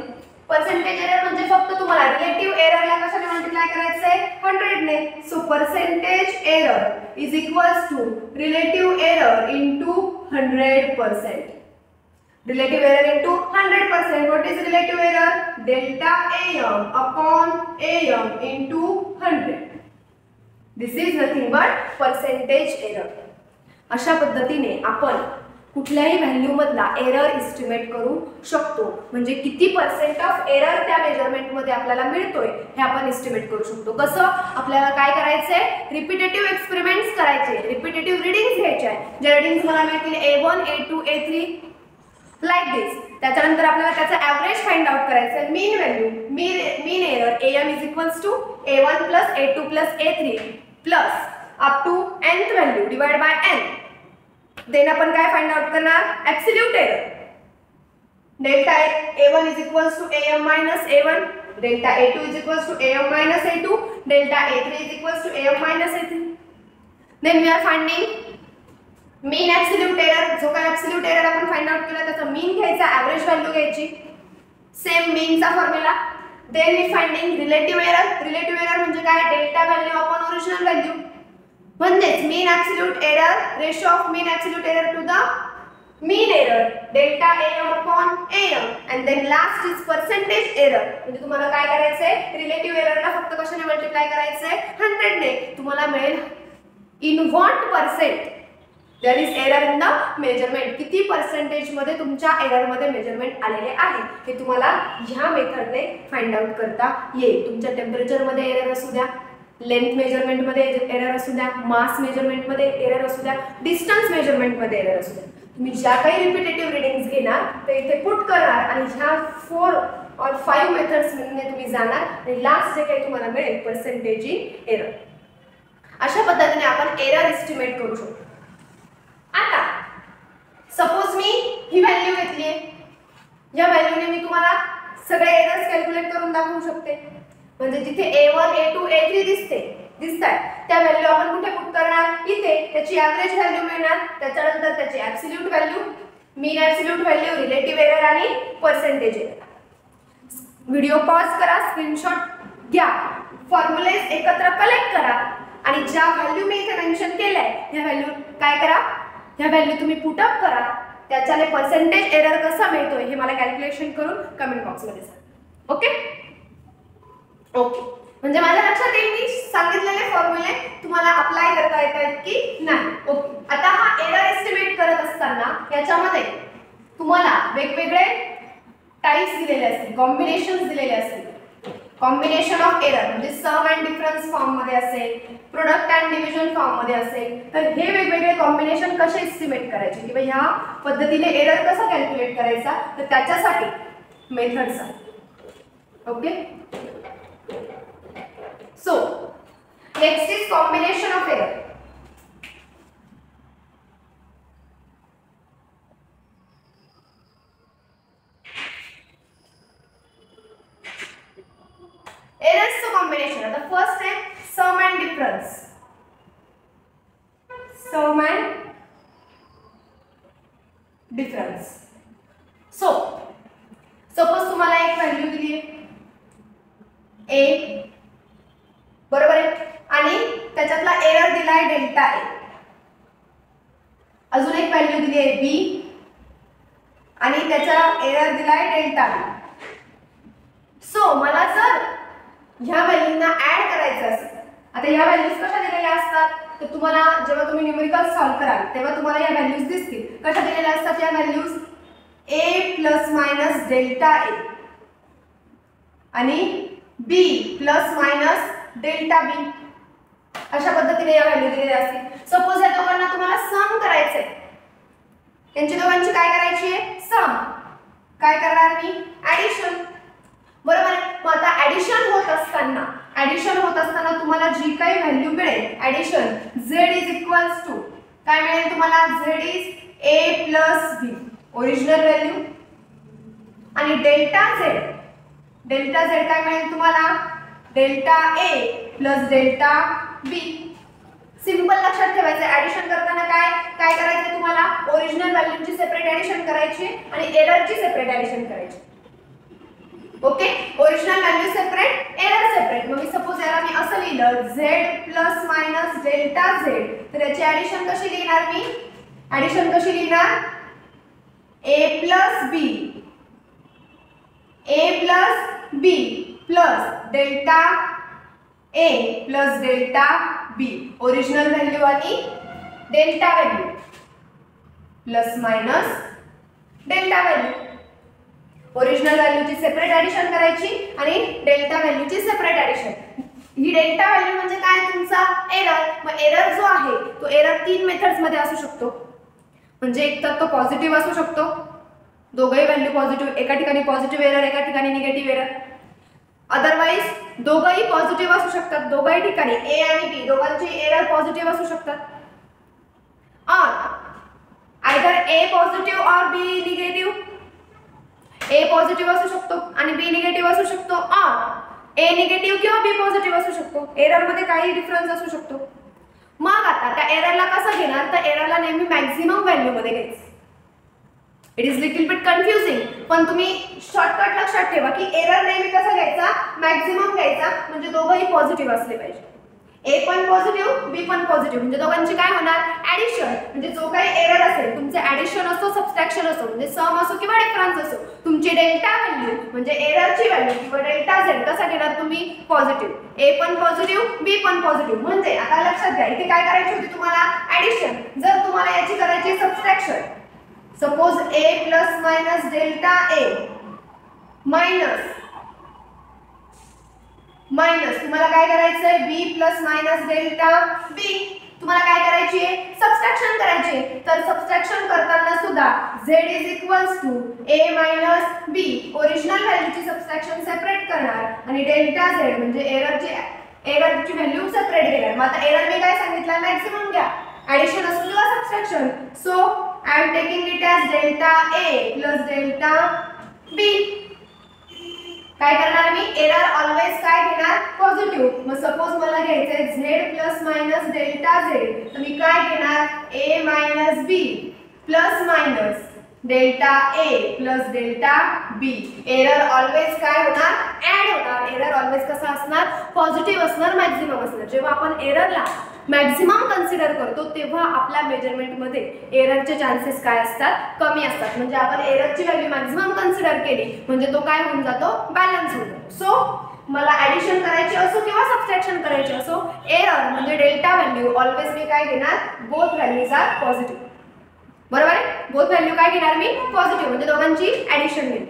percentage error म्हणजे फक्त तुम्हाला relative एररला कशाने मल्टिप्लाय करायचं आहे? 100 ने. So percentage error is equals to relative error into 100%. Relative error into 100%. What is relative error? Delta AM upon AM into 100. This is nothing but percentage error. अशा पद्धतीने आपण कुठल्याही व्हॅल्यू मधला एरर एस्टिमेट करू शकतो. म्हणजे किती पर्सेंट ऑफ एरर त्या मेजरमेंट मध्ये आपल्याला मिळतोय हे आपण एस्टिमेट करू शकतो. कसं? आपल्याला काय करायचंय? रिपीटेटिव्ह एक्सपेरिमेंट्स करायचे, रिपीटेटिव्ह रीडिंग्स घ्यायचे आहे. जे रीडिंग्स मला मिळतील A1, A2, A3 लाईक दिस. त्याच्यानंतर आपल्याला त्याचा ॲव्हरेज फाइंड आउट करायचं आहे. Mean value, mean error AM is equals to A1 plus A2 plus A3 plus up to nth value divide by n. Then आपण काय फाइंड आउट करणार? Absolute error. Delta A1 is equals to AM minus A1, delta A2 is equals to AM minus A2, delta A3 is equals to AM minus A3. Then we are finding mean absolute error. जो काय absolute error आपण find out केला त्याचा mean घ्यायचा, average value घ्यायची, same मीनचा formula. Then we finding relative error. Relative error म्हणजे काय? Delta value upon original value. म्हणजेच mean absolute error, ratio of mean absolute error to the mean error, delta AM upon AM. And then last is percentage error. म्हणजे तुम्हाला काय करायचंय? Relative एररला फक्त कशाने multiply करायचंय? 100 ने. तुम्हाला मिळेल in what percent there is error in the measurement. किती पर्सेंटेज मध्ये तुमच्या एरर मध्ये मेजरमेंट आलेले आहे हे तुम्हाला ह्या मेथडने फाइंड आउट करता येईल. तुमच्या टेम्परेचर मध्ये एरर असू द्या, लेंथ मेजरमेंटमध्ये एरर असू द्या, मास मेजरमेंटमध्ये एरर असू द्या, डिस्टन्स मेजरमेंटमध्ये एरर असू द्या, तुम्ही ज्या काही रिपिटेटिव्ह रिडिंग्स घेणार ते इथे पुट करणार आणि ह्या 4 or 5 मेथड्स मध्ये तुम्ही जाणार आणि लास्ट जे काही तुम्हाला मिळेल पर्सेंटेज इन एरर. अशा पद्धतीने आपण एरर एस्टिमेट करू शकतो. आता सपोज मी ही व्हॅल्यू घेतली आहे, या व्हॅल्यूने मी तुम्हाला सगळे एरर्स कॅल्क्युलेट करून दाखवू शकते. म्हणजे जिथे A1 A2 A3 दिसतात त्या व्हॅल्यू आपण कुठे पुट करणार, इथे त्याची ॲव्हरेज व्हॅल्यू मिळणार, त्याच्यानंतर त्याची ॲब्सोल्यूट व्हॅल्यू, मीन ॲब्सोल्यूट व्हॅल्यू, रिलेटिव्ह एरर आणि पर्सेंटेज एरर. व्हिडिओ पॉज करा, स्क्रीनशॉट घ्या, फॉर्म्युलेज एकत्र कलेक्ट करा आणि ज्या व्हॅल्यू मी इथे मेन्शन केलंय ह्या व्हॅल्यू काय करा, ह्या व्हॅल्यू तुम्ही पुट अप करा. त्याच्याने पर्सेंटेज एरर कसा मिळतोय हे मला कॅल्क्युलेशन करून कमेंट बॉक्समध्ये सांगा. ओके ओके, म्हणजे माझ्या लक्षात येईल मी सांगितलेले फॉर्म्युले तुम्हाला अप्लाय करता येतात की नाही. ओके, आता हा एरर एस्टिमेट करत असताना याच्यामध्ये तुम्हाला वेगवेगळे टाइप्स दिलेले असतील, कॉम्बिनेशन्स दिलेले असतील. कॉम्बिनेशन ऑफ एरर म्हणजे सम अँड डिफरन्स फॉर्म मध्ये असेल, प्रोडक्ट अँड डिव्हिजन फॉर्म मध्ये असेल, तर हे वेगवेगळे कॉम्बिनेशन कसे एस्टिमेट करायचे किंवा ह्या पद्धतीने एरर कसा कॅल्क्युलेट करायचा, तर त्याच्यासाठी मेथड्स आहेत. Okay, so next is combination of error. Errors to combination. The first है sum and difference. Sum and difference. So suppose तुम्हाला एक व्हॅल्यू दिली आहे A, बरोबर आहे, आणि त्याच्यातला एरर दिलाय डेल्टा ए. अजून एक व्हॅल्यू दिली आहे बी आणि त्याचा एरर दिलाय डेल्टा बी. सो मला जर ह्या व्हॅल्यूंना ऍड करायचं असेल, आता ह्या व्हॅल्यूज कशा दिलेल्या असतात, तर तुम्हाला जेव्हा तुम्ही न्यूमेरिकल सॉल्व्ह कराल तेव्हा तुम्हाला या व्हॅल्यूज दिसतील. कशा दिलेल्या असतात या values, A plus minus delta A आणि बी प्लस मायनस डेल्टा बी, अशा पद्धतीने या व्हॅल्यू दिलेल्या असतील. सपोज या दोघांना तुम्हाला सम करायचंय, यांची दोघांची काय करायची आहे, सम. काय करणार मी, ऍडिशन, बरोबर आहे. मग आता ऍडिशन होत असताना तुम्हाला जी काही व्हॅल्यू मिळेल addition, z is equals to काय मिळेल तुम्हाला, z is a plus b original value आणि डेल्टा z काय मिळेल तुम्हाला, delta A plus delta B. Simple लक्षात ठेवायचं, ऍडिशन करताना काय करायचं तुम्हाला, ओरिजिनल व्हॅल्यूची सेपरेट ऍडिशन करायची आणि एररची सेपरेट ऍडिशन करायची. Okay, original value separate, error separate. मग मी सपोज याला मी असं लिहिलं z plus minus delta z, तर याची ऍडिशन कशी लिहिणार मी, ऍडिशन कशी लिहिणार, a plus b plus delta A plus delta B, original value आणि delta value plus minus delta value. Original व्हॅल्यूची सेपरेट ऍडिशन करायची आणि डेल्टा व्हॅल्यूची सेपरेट ऍडिशन. ही डेल्टा व्हॅल्यू म्हणजे काय, तुमचा एरर. मग एरर जो आहे तो एरर 3 मेथड्स मध्ये असू शकतो. म्हणजे एक तर तो पॉझिटिव्ह असू शकतो, दोघंही व्हॅल्यू पॉझिटिव्ह, एका ठिकाणी पॉझिटिव्ह एरर एका ठिकाणी निगेटिव्ह एरर. अदरवाइज दोघंही पॉझिटिव्ह असू शकतात, दोघंही ठिकाणी ए आणि बी दोघांची एरर पॉझिटिव्ह असू शकतात. और आयदर ए पॉझिटिव्ह और बी निगेटिव्ह, ए पॉझिटिव्ह असू शकतो आणि बी निगेटिव्ह असू शकतो, और ए निगेटिव्ह किंवा बी पॉझिटिव्ह असू शकतो. एरर मध्ये काही डिफरन्स असू शकतो. मग आता त्या एररला कसं घेणार, तर एररला नेहमी मॅक्झिमम व्हॅल्यू मध्ये घ्यायचं. It is little bit confusing, पण तुम्ही शॉर्टकट लक्षात ठेवा की एरर नेहमी कसा घ्यायचा, मॅक्झिमम घ्यायचा. म्हणजे दोघंही पॉझिटिव्ह असले पाहिजे, ए पण पॉझिटिव्ह बी पण पॉझिटिव्ह. म्हणजे दोघांची काय होणार, ऍडिशन. म्हणजे जो काही एरर असेल तुमचे ऍडिशन असो सबट्रॅक्शन असो, म्हणजे सम असो किंवा डिफरन्स असो, तुमची डेल्टा व्हॅल्यू म्हणजे एररची व्हॅल्यू किंवा डेल्टा झेड कसा घेणार तुम्ही, पॉझिटिव्ह. ए पण पॉझिटिव्ह बी पण पॉझिटिव्ह. म्हणजे आता लक्षात घ्या इथे काय करायची होती तुम्हाला, ऍडिशन. जर तुम्हाला याची करायची subtraction, suppose a plus minus delta A minus minus तुम्हाला काय करायचं आहे बी प्लस मायनस डेल्टा बी तुम्हाला काय करायची आहे सबट्रॅक्शन करायची आहे तर सबट्रॅक्शन करताना सुद्धा z is equals to a minus b original व्हॅल्यूची सबट्रॅक्शन सेपरेट करणार आणि डेल्टा z म्हणजे एररची व्हॅल्यू सेपरेट घेणार. मग आता एरर मी काय सांगितलं मॅक्सिमम घ्या ॲडिशन असो किंवा subtraction so I am taking it as delta a plus delta b काय करणार मी एरर ऑलवेज काय घेणार पॉझिटिव्ह. मग सपोज मला घ्यायचं आहे z plus minus delta z तर मी काय घेणार a minus b plus minus delta a plus delta b. Error always काय होणार ऍड होणार. एरर ऑलवेज कसा असणार पॉझिटिव्ह असणार मॅक्सिमम असणार. जेव्हा आपण एररला मॅक्सिमम कन्सिडर करतो तेव्हा आपल्या मेजरमेंट मध्ये एररचे चान्सेस काय असतात कमी असतात. म्हणजे आपण एररची व्हॅल्यू मॅक्सिमम कन्सिडर केली म्हणजे तो काय होऊन जातो बॅलन्स होऊन जातो. सो मला ॲडिशन करायची असो किंवा सबट्रॅक्शन करायची असो एरर म्हणजे डेल्टा व्हॅल्यू ऑलवेज मी काय घेणार बोथ व्हॅल्यूज आर पॉझिटिव्ह. बरोबर आहे बोथ व्हॅल्यू काय घेणार मी पॉझिटिव्ह म्हणजे दोघांची ॲडिशन घेईल.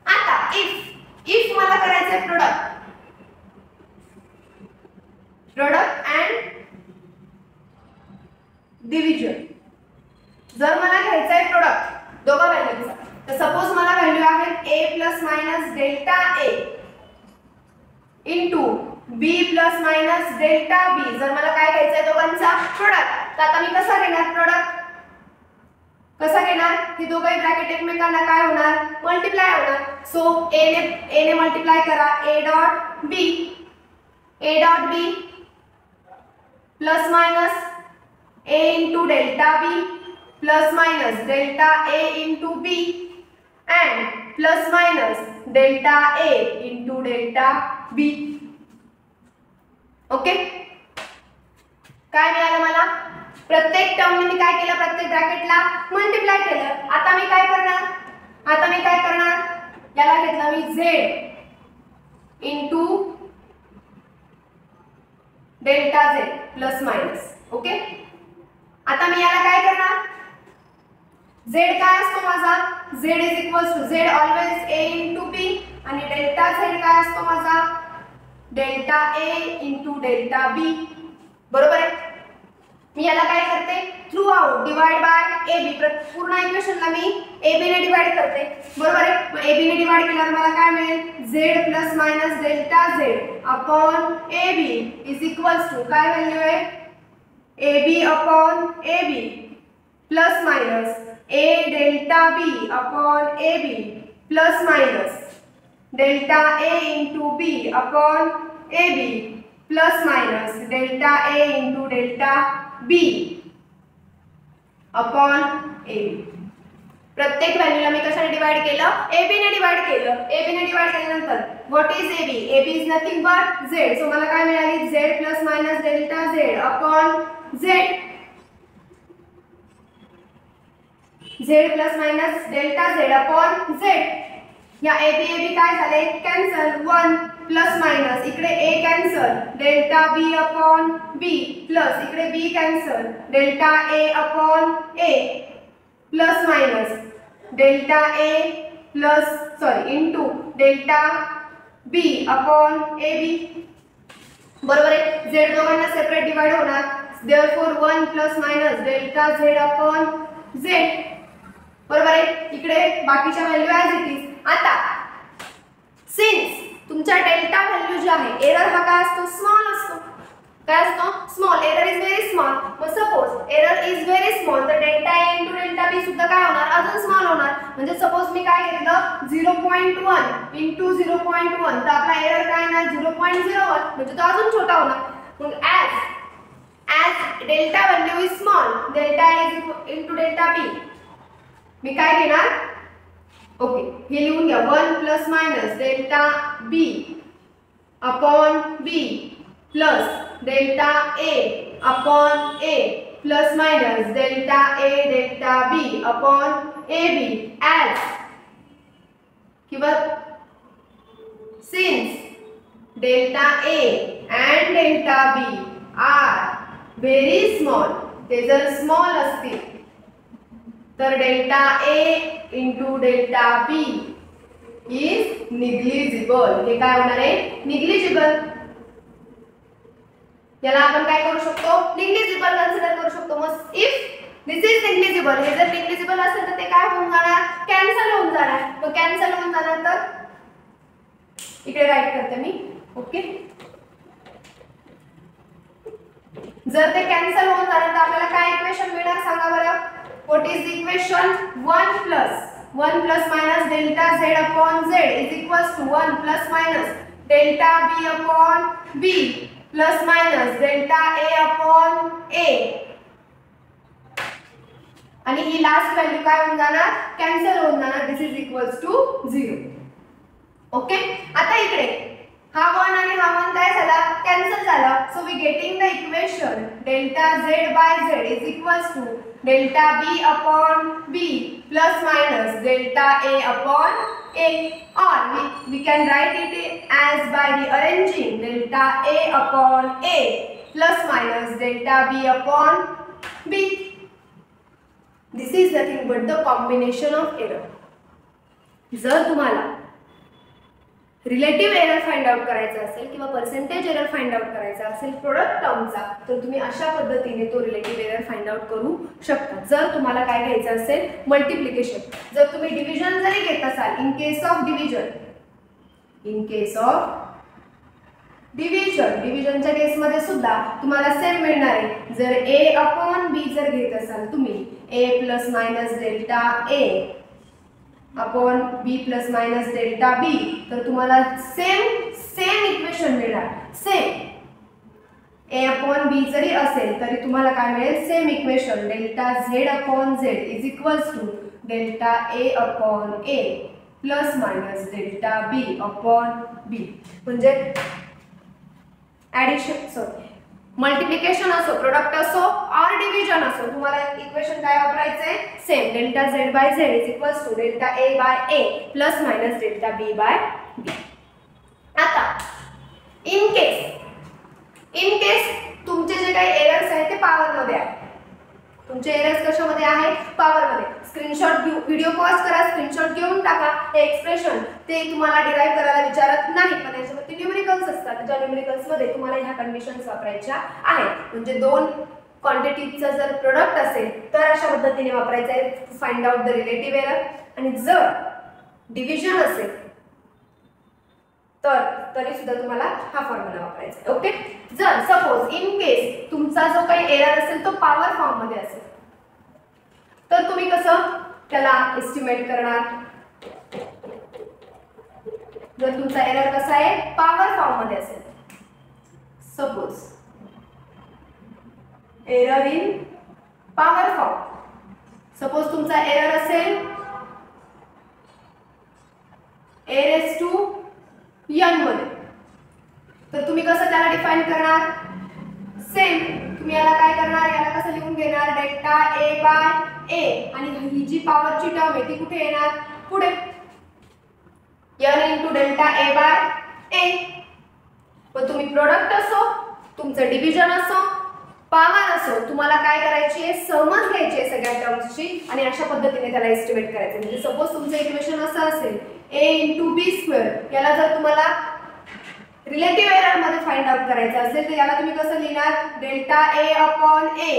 आता इफ मला करायचं आहे प्रोडक्ट अँड डिव्हिजन. जर मला घ्यायचा आहे प्रोडक्ट दोघा व्हॅल्यूचा तर सपोज मला व्हॅल्यू आहे a plus minus delta a into b plus minus delta b. जर मला काय घ्यायचं आहे दोघांचा प्रोडक्ट तर आता मी कसा घेणार प्रोडक्ट कसा घेणार हे दोघे ब्रॅकेट एकमेकांना काय होणार मल्टिप्लाय होणार. सो a ने मल्टिप्लाय करा a dot b plus minus a into delta b plus minus delta a into b and plus minus delta a into delta b. Okay काय मिळालं मला प्रत्येक टर्मने मी काय केलं प्रत्येक ब्रॅकेटला मल्टिप्लाय केलं. आता मी काय करणार याला घेतलं मी z into delta z plus minus. Okay आता मी याला काय करणार z काय असतो माझा z is equals to z always a into b आणि डेल्टा z काय असतो माझा delta a into delta b. बरोबर आहे. मी याला काय करते throughout divide by ab पूर्ण इक्वेशनला मी ab ने डिवाइड करते. बरोबर आहे. मग ab ने डिवाइड केल्यावर मला काय मिळेल z plus minus delta z upon ab is equals to काय व्हॅल्यू आहे ab upon ab plus minus a delta b upon ab plus minus delta a into b upon ab plus minus delta a into delta b upon ab. प्रत्येक व्हॅल्यूला मी कशाने divide केलं ab ने divide केलं. ab ने divide केल्यानंतर what is ab is nothing but z. So मला काय मिळाली z plus minus delta z upon z plus minus delta z upon z. या ab काय झाले कॅन्सल 1 प्लस मायनस इकडे a cancel delta b upon b plus इकडे b cancel delta a upon a plus minus delta a plus sorry into delta b upon ab. बरोबर आहे. z दोघांना separate divide होणार therefore 1 plus minus delta z upon z. बरोबर आहे. इकडे बाकीच्या value as it is. आता since तुमचा डेल्टा व्हॅल्यू जे आहे एरर हा काय असतो स्मॉल असतो. काय असतो small. Error is very small. मग suppose error is very small तर delta a into delta b सुद्धा काय होणार अजून स्मॉल होणार. म्हणजे सपोज मी काय घेतलं 0.1 into 0.1 तर आपला एरर काय येणार 0.01 म्हणजे तो अजून छोटा होणार. मग as delta value is small delta is into delta b मी काय घेणार ओके हे लिहून घ्या 1 plus minus delta b upon b plus delta a upon a plus minus delta a delta b upon ab as किंवा since delta a and delta b are very small ते जर small असतील तर delta a into delta b is negligible. हे काय होणार आहे? Negligible. याला आपण काय करू शकतो? निग्लिजिबल कन्सिडर करू शकतो. मग इफ दिस इज निग्लिजिबल, हे जर निग्लिजिबल असेल तर ते काय होऊन जाणार? कॅन्सल होऊन जाणार. मग कॅन्सल होऊन जाणार तर इकडे राईट करते मी. ओके, जर ते कॅन्सल होऊन जाणार तर आपल्याला काय इक्वेशन मिळणार सांगा बरं? What is the equation? 1 plus minus delta z upon z is equals to 1 plus minus delta b upon b plus minus delta a upon a. आणि ही लास्ट व्हॅल्यू काय होऊन जाणार? कॅन्सल होऊन जाणार. दिस इज इक्वल्स टू 0. ओके, आता इकडे हा 1 आणि हा 1 काय झाला? कॅन्सल झाला. So we getting the equation delta z by z is equals to delta b upon b plus minus delta a upon a, or we can write it as by rearranging delta a upon a plus minus delta b upon b. This is nothing but the combination of error. जर तुम्हाला relative error find out करायचा असेल किंवा percentage error find out करायचा असेल product टर्मचा, तर तुम्ही अशा पद्धतीने तो रिलेटिव्ह एरर फाइंड आउट करू शकता. जर तुम्हाला काय घ्यायचं असेल? मल्टिप्लिकेशन. जर तुम्ही डिव्हिजन जरी घेत असाल, इन केस ऑफ डिव्हिजनच्या केसमध्ये सुद्धा तुम्हाला सेम मिळणार आहे. जर a अपॉन b जर घेत असाल तुम्ही, a plus minus delta a upon b plus minus delta b, तर तुम्हाला सेम इक्वेशन मिळणार. सेम a अपॉन b जरी असेल तरी तुम्हाला काय मिळेल? Same equation delta z upon z is equals to delta a upon a plus minus delta b upon b. म्हणजे मल्टिप्लिकेशन असो, प्रोडक्ट असो, और डिव्हिजन असो, तुम्हाला इक्वेशन काय वापरायचंय? Same delta z by z is equals to delta a by a plus minus delta b by b. आता in case तुमचे जे काही एरर्स आहेत ते पॉवर मध्ये आहेत. तुमचे एरर्स कशामध्ये आहेत? पॉवर मध्ये. स्क्रीनशॉट व्हिडिओ पॉज करा, स्क्रीनशॉट घेऊन टाका. हे एक्सप्रेशन ते तुम्हाला डिराइव्ह करायला विचारत नाही, पण याच्यामध्ये न्यूमेरिकल्स असतात. ज्या न्यूमेरिकल्स मध्ये तुम्हाला ह्या कंडिशन्स वापरायच्या आहेत. म्हणजे दोन क्वांटिटीचा जर प्रोडक्ट असेल तर अशा पद्धतीने वापरायचं आहे find out the relative error. आणि जर डिव्हिजन असेल तर तरी सुद्धा तुम्हाला हा फॉर्म्युला वापरायचा आहे. ओके, जर सपोज इन केस तुमचा जो काही एरर असेल तो पॉवर फॉर्म मध्ये असेल तर तुम्ही कसं त्याला एस्टिमेट करणार? जर तुमचा एरर कसा आहे? पॉवर फॉर्म मध्ये असेल. Suppose error in power form. Suppose तुमचा एरर असेल a raised to n मध्ये, तर तुम्ही कसं त्याला डिफाइन करणार? सेम तुम्ही याला काय करणार? याला कसं लिहून घेणार? डेल्टा a बाय a, आणि ही जी पॉवरची टर्म आहे ती कुठे येणार? पुढे n into delta a by a. पण तुम्ही प्रोडक्ट असो, तुमचं डिव्हिजन असो, पॉवर असो, तुम्हाला काय करायची आहे? समज घ्यायची आहे सगळ्या टर्म्सची आणि अशा पद्धतीने त्याला एस्टिमेट करायचं. म्हणजे सपोज तुमचं इक्वेशन असं असेल a इंटू बी स्क्वेअर, याला जर तुम्हाला रिलेटिव्ह एरर मध्ये फाइंड आउट करायचं असेल तर याला तुम्ही कसं लिहिणार? Delta a upon a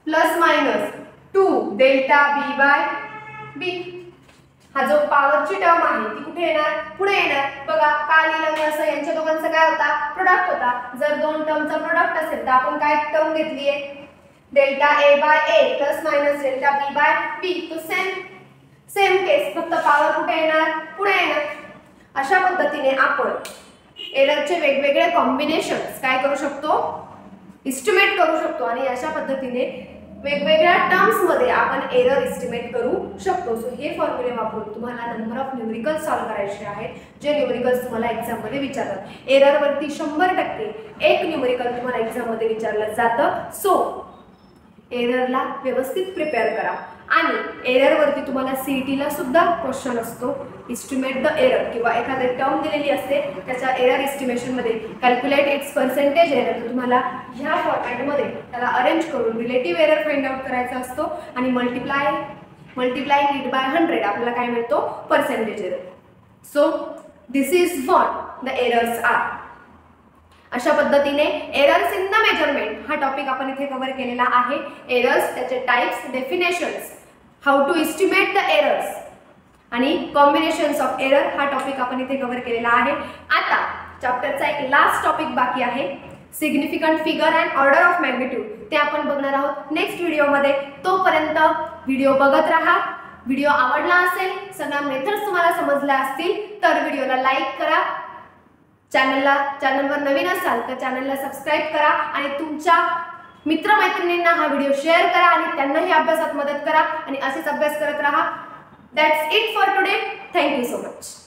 plus minus 2 delta b by b. हा जो पॉवरची टर्म आहे ती कुठे येणार? पुढे येणार. बघा का लिहिलं मी असं? यांच्या दोघांचा काय होता? प्रोडक्ट होता. जर दोन टर्मचा प्रोडक्ट असेल तर आपण काय टर्म घेतली आहे? Delta a by a plus minus delta b by b. तो सेम केस, फक्त पॉवर कुठे येणार? पुढे येणार. अशा पद्धतीने आपण एररचे वेगवेगळे कॉम्बिनेशन्स काय करू शकतो? एस्टिमेट करू शकतो. आणि अशा पद्धतीने वेगवेगळ्या टर्म्स मध्ये आपण एरर एस्टिमेट करू शकतो. सो हे फॉर्म्युले वापरून तुम्हाला नंबर ऑफ न्यूमेरिकल्स सॉल्व करायचे आहेत, जे न्यूमेरिकल्स तुम्हाला एक्झाम मध्ये विचारतात. एरर वरती 100% एक न्यूमेरिकल तुम्हाला एक्झाम मध्ये विचारलं जातं. सो एररला व्यवस्थित प्रिपेअर करा. आणि एरर वरती तुम्हाला सीईटी ला सुद्धा क्वेश्चन असतो, एस्टिमेट द एरर, किंवा एखादी टर्म दिलेली असते त्याच्या एरर एस्टिमेशन मध्ये कॅल्क्युलेट इट्स पर्सेंटेज एरर. तर तुम्हाला ह्या फॉर्मॅट मध्ये त्याला अरेंज करून रिलेटिव्ह एरर फाइंड आउट करायचा असतो आणि मल्टिप्लाय मल्टिप्लाइंग इट बाय 100 आपल्याला काय मिळतो, percentage error. So this is what the errors are. अशा पद्धतीने एरर्स इन द मेजरमेंट हा टॉपिक आपण इथे कव्हर केलेला आहे. एरर्स, त्याचे types, definitions, how to estimate the errors आणि कॉम्बिनेशन्स ऑफ एरर हा टॉपिक आपण इथे कव्हर केलेला आहे. आता चॅप्टरचा एक लास्ट टॉपिक बाकी आहे, significant figure and order of magnitude. ते आपण बघणार आहोत नेक्स्ट व्हिडिओमध्ये. तोपर्यंत व्हिडिओ बघत राहा. व्हिडिओ आवडला असेल, सगळ्या मेथड्स तुम्हाला समजल्या असतील तर व्हिडिओला लाईक करा. चॅनलवर नवीन असाल तर चॅनलला सबस्क्राईब करा आणि तुमच्या मित्रमैत्रिणींना हा व्हिडिओ शेअर करा आणि त्यांनाही अभ्यासात मदत करा आणि असेच अभ्यास करत राहा. That's it for today. Thank you so much.